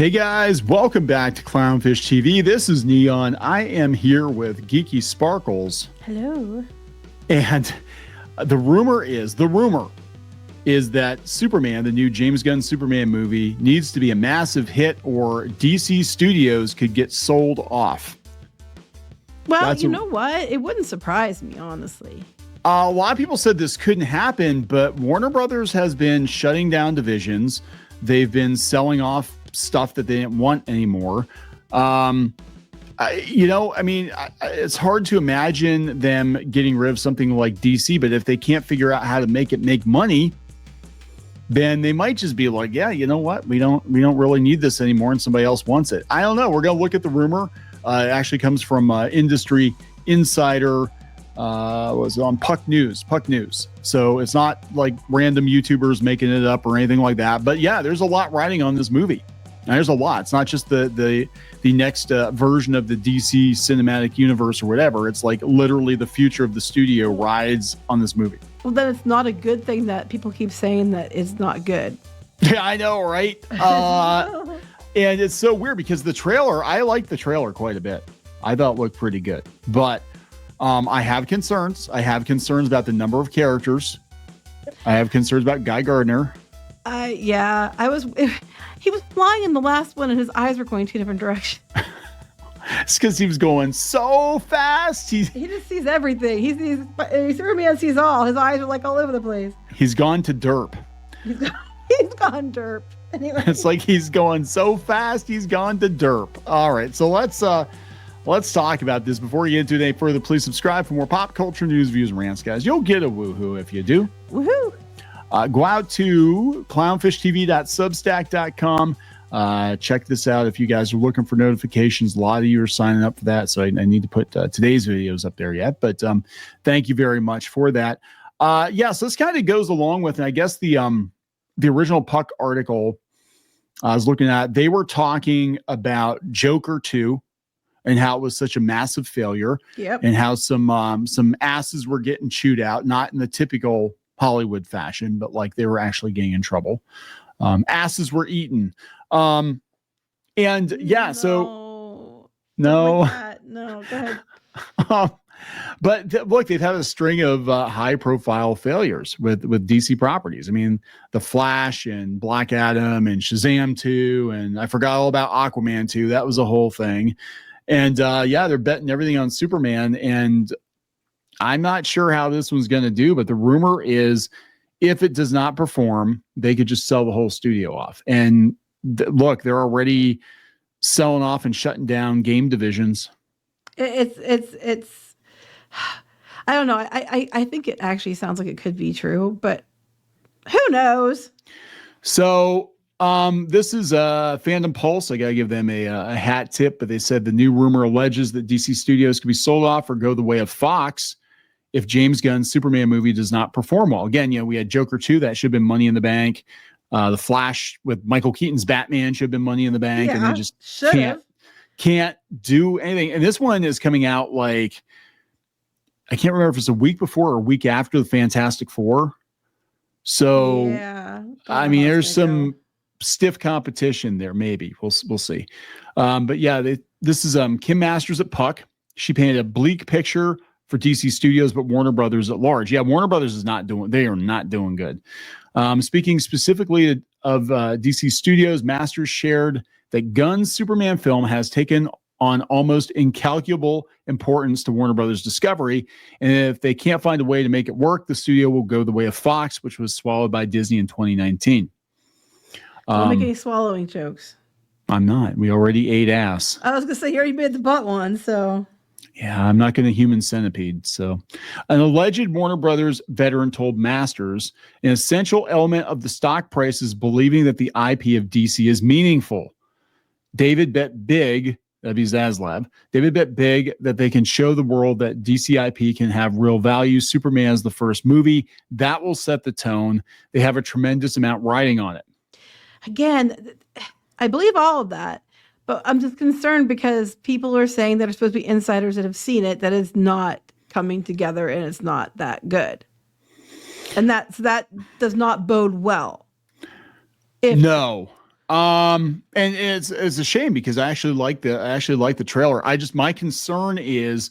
Hey guys, welcome back to Clownfish TV. This is Kneon. I am here with Geeky Sparkles. Hello. And the rumor is that Superman, the new James Gunn Superman movie, needs to be a massive hit or DC Studios could get sold off. Well, you know what? It wouldn't surprise me, honestly. A lot of people said this couldn't happen, but Warner Brothers has been shutting down divisions. They've been selling off stuff that they didn't want anymore. It's hard to imagine them getting rid of something like DC, but if they can't figure out how to make it make money, then they might just be like, yeah, you know what? We don't really need this anymore and somebody else wants it. I don't know. We're going to look at the rumor. It actually comes from industry insider. Was on Puck News. So it's not like random YouTubers making it up or anything like that. But yeah, there's a lot riding on this movie. Now, there's a lot. It's not just the next version of the DC cinematic universe or whatever. It's like literally the future of the studio rides on this movie. Well, then it's not a good thing that people keep saying that it's not good. Yeah, I know, right? And it's so weird because the trailer, I liked the trailer quite a bit. I thought it looked pretty good. But I have concerns. I have concerns about the number of characters. I have concerns about Guy Gardner. He was flying in the last one and his eyes were going two different directions. It's because he was going so fast. He just sees everything. Superman sees all. His eyes are like all over the place. He's gone to derp. He's gone derp. Anyway. It's like he's going so fast. He's gone to derp. All right. So let's talk about this. Before we get into it any further, please subscribe for more pop culture news, views, and rants, guys. You'll get a woohoo if you do. Woohoo. Go out to clownfishtv.substack.com. Check this out if you guys are looking for notifications. A lot of you are signing up for that, so I need to put today's videos up there yet. But thank you very much for that. So this kind of goes along with, and I guess the original Puck article I was looking at, they were talking about Joker 2 and how it was such a massive failure. Yep. And how some asses were getting chewed out, not in the typical Hollywood fashion, but like they were actually getting in trouble. Asses were eaten. No. No, go ahead. But look, they've had a string of high profile failures with DC properties. I mean, The Flash and Black Adam and Shazam 2, and I forgot all about Aquaman 2. That was a whole thing. And they're betting everything on Superman. And I'm not sure how this one's going to do, but the rumor is if it does not perform, they could just sell the whole studio off. And look, they're already selling off and shutting down game divisions. It's I don't know. I think it actually sounds like it could be true, but who knows? So this is Fandom Pulse. I got to give them a hat tip, but they said the new rumor alleges that DC Studios could be sold off or go the way of Fox if James Gunn's Superman movie does not perform well. Again, we had Joker 2. That should have been money in the bank. The Flash with Michael Keaton's Batman should have been money in the bank. And they just can't do anything. And this one is coming out like, I can't remember if it's a week before or a week after the Fantastic Four. So, I mean, there's some stiff competition there. Maybe we'll see. But yeah, this is Kim Masters at Puck. She painted a bleak picture for DC Studios, but Warner Brothers at large. Yeah, Warner Brothers they are not doing good. Speaking specifically of DC Studios, Masters shared that Gunn's Superman film has taken on almost incalculable importance to Warner Brothers Discovery. And if they can't find a way to make it work, the studio will go the way of Fox, which was swallowed by Disney in 2019. Don't make any swallowing jokes. I'm not. We already ate ass. I was going to say, you already made the butt one, so... Yeah, I'm not going to human centipede. So an alleged Warner Brothers veteran told Masters an essential element of the stock price is believing that the IP of DC is meaningful. David bet big, that'd be Zaslav. David bet big that they can show the world that DC IP can have real value. Superman is the first movie. That will set the tone. They have a tremendous amount riding on it. Again, I believe all of that. But I'm just concerned because people are saying that are supposed to be insiders that have seen it, that is not coming together and it's not that good. And that does not bode well. No. And it's a shame because I actually like the trailer. My concern is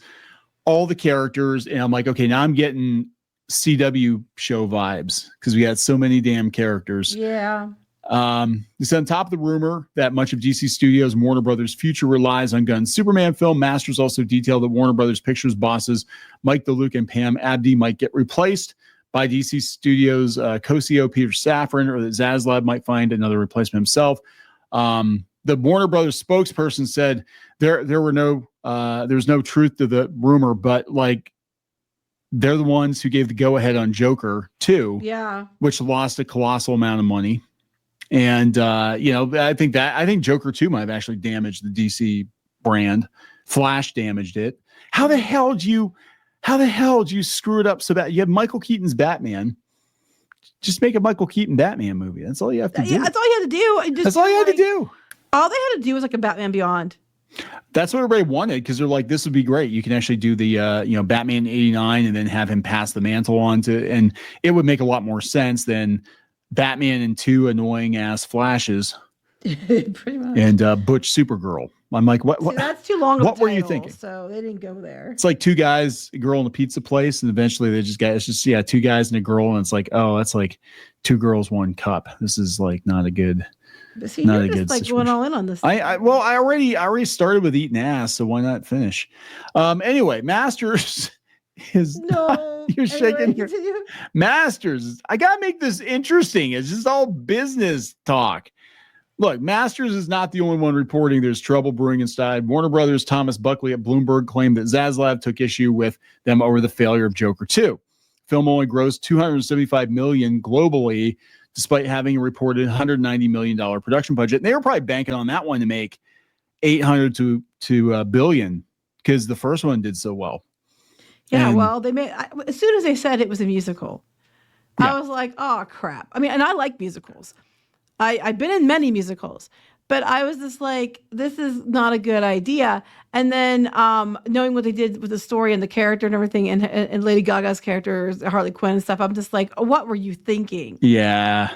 all the characters, and I'm like, okay, now I'm getting CW show vibes because we had so many damn characters. Yeah. It's on top of the rumor that much of DC Studios and Warner Brothers' future relies on Gunn's Superman film. Masters also detailed that Warner Brothers Pictures bosses Mike DeLuca and Pam Abdi might get replaced by DC Studios co-CEO Peter Safran, or that Zaslav might find another replacement himself. The Warner Brothers spokesperson said there's no truth to the rumor, but like they're the ones who gave the go-ahead on Joker 2, which lost a colossal amount of money. And I think Joker 2 might have actually damaged the DC brand. Flash damaged it. How the hell did you screw it up so bad? You have Michael Keaton's Batman. Just make a Michael Keaton Batman movie. That's all you have to do. Yeah, that's all you had to do. That's all you had to do. All they had to do was like a Batman Beyond. That's what everybody wanted, because they're like, this would be great. You can actually do the Batman 89 and then have him pass the mantle on to, and it would make a lot more sense than Batman and 2 annoying ass Flashes. Pretty much. And Butch Supergirl. I'm like, what? See, that's too long. What were you thinking? So they didn't go there. It's like two guys, a girl in a pizza place, and eventually two guys and a girl, and it's like, oh, that's like two girls, one cup. This is like not a good. But see, you're just like going all in on this. I already started with eating ass, so why not finish? Anyway, Masters is you're shaking your Masters. I gotta make this interesting. It's just all business talk. Look, Masters is not the only one reporting there's trouble brewing inside. Warner Brothers' Thomas Buckley at Bloomberg claimed that Zaslav took issue with them over the failure of Joker 2. Film only grossed $275 million globally, despite having a reported $190 million production budget. And they were probably banking on that one to make $800 to $1 billion, because the first one did so well. Yeah, well, they made as soon as they said it was a musical, I was like, oh crap. I mean, and I like musicals. I've been in many musicals, but I was just like, this is not a good idea. And then knowing what they did with the story and the character and everything, and Lady Gaga's character, Harley Quinn and stuff, I'm just like, what were you thinking? Yeah.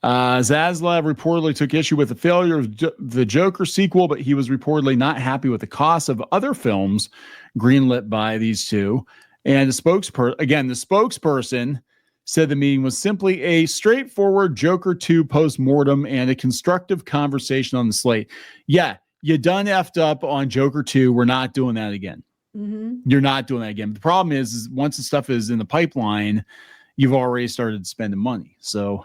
Zaslav reportedly took issue with the failure of the Joker sequel, but he was reportedly not happy with the cost of other films greenlit by these two. And the spokesperson said the meeting was simply a straightforward Joker 2 post-mortem and a constructive conversation on the slate. Yeah, you done effed up on Joker 2. We're not doing that again. Mm-hmm. You're not doing that again. The problem is once the stuff is in the pipeline, you've already started spending money. So,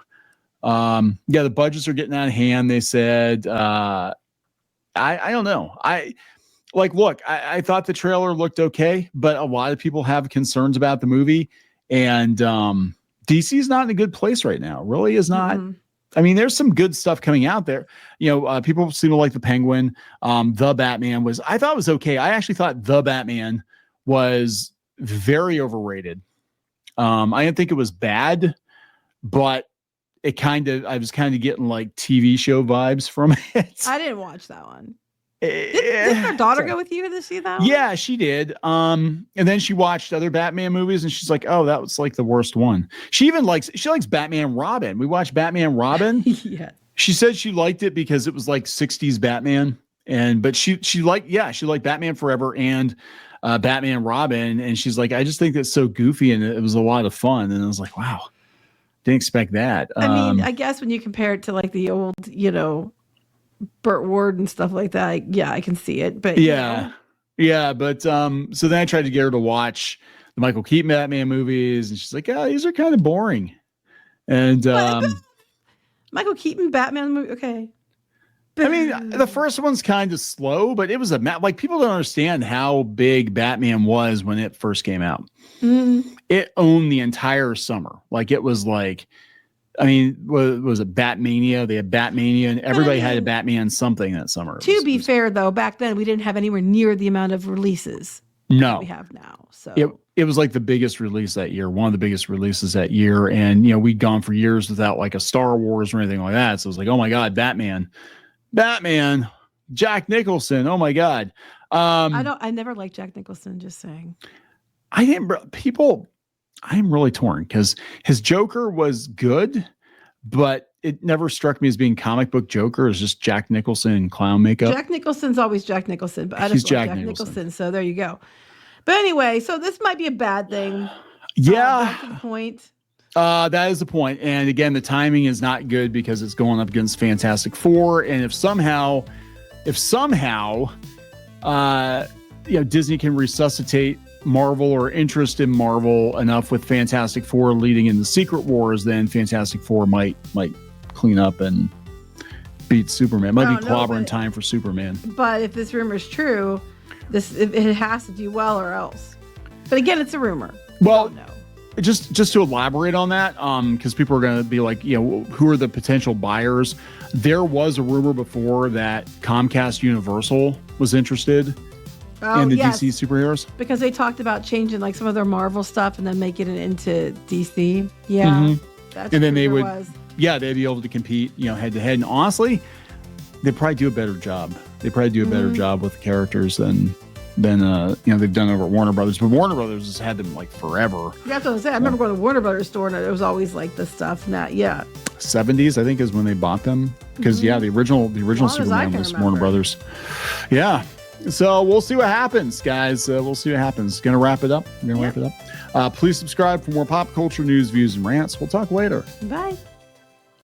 the budgets are getting out of hand, they said. I don't know. I thought the trailer looked okay, but a lot of people have concerns about the movie, and DC is not in a good place right now. It really is not. Mm-hmm. I mean, there's some good stuff coming out there. People seem to like the Penguin. The Batman I thought was okay. I actually thought the Batman was very overrated. I didn't think it was bad, but I was kind of getting like TV show vibes from it. I didn't watch that one. Did her daughter go with you to see that one? Yeah, she did. And then she watched other Batman movies, and she's like, "Oh, that was like the worst one." She likes Batman Robin. We watched Batman Robin. Yeah. She said she liked it because it was like 60s Batman, but she liked Batman Forever and Batman Robin, and she's like, "I just think that's so goofy, and it was a lot of fun." And I was like, "Wow, didn't expect that." I mean, I guess when you compare it to like the old, Burt Ward and stuff like that, I can see it. But but so then I tried to get her to watch the Michael Keaton Batman movies, and she's like, "Oh, these are kind of boring." And Michael Keaton Batman movie, okay. I mean, the first one's kind of slow, but it was people don't understand how big Batman was when it first came out. Mm-hmm. It owned the entire summer. Like it was like. I mean, was it Batmania? They had Batmania, and everybody had a Batman something that summer. To be fair, though, back then we didn't have anywhere near the amount of releases that we have now. So it was like the biggest release that year, one of the biggest releases that year, and we'd gone for years without like a Star Wars or anything like that. So it was like, oh my God, Batman, Jack Nicholson, oh my God. I never liked Jack Nicholson. Just saying. I'm really torn because his Joker was good, but it never struck me as being comic book Joker. It's just Jack Nicholson in clown makeup. Jack Nicholson's always Jack Nicholson, but I just love Jack Nicholson. So there you go. But anyway, so this might be a bad thing. Yeah. Back to the point. That is the point. And again, the timing is not good because it's going up against Fantastic Four. And if somehow, Disney can resuscitate Marvel or interest in Marvel enough with Fantastic Four leading into Secret Wars, then Fantastic Four might clean up and beat Superman. Might be clobber in time for Superman. But if this rumor is true, it has to do well or else. But again, it's a rumor. Well, just to elaborate on that, because people are going to be like, who are the potential buyers? There was a rumor before that Comcast Universal was interested in the DC superheroes, because they talked about changing like some of their Marvel stuff and then making it into DC. Yeah, that's and then they would, they'd be able to compete, head to head. And honestly, they probably do a better job. They probably do a better job with the characters than they've done over at Warner Brothers. But Warner Brothers has had them like forever. That's what I was saying. I remember going to the Warner Brothers store and it was always like this stuff. Now, 70s, I think, is when they bought them. Because the original Superman was Warner Brothers. Yeah. So we'll see what happens, guys. We'll see what happens. Gonna wrap it up. Please subscribe for more pop culture news, views, and rants. We'll talk later. Bye.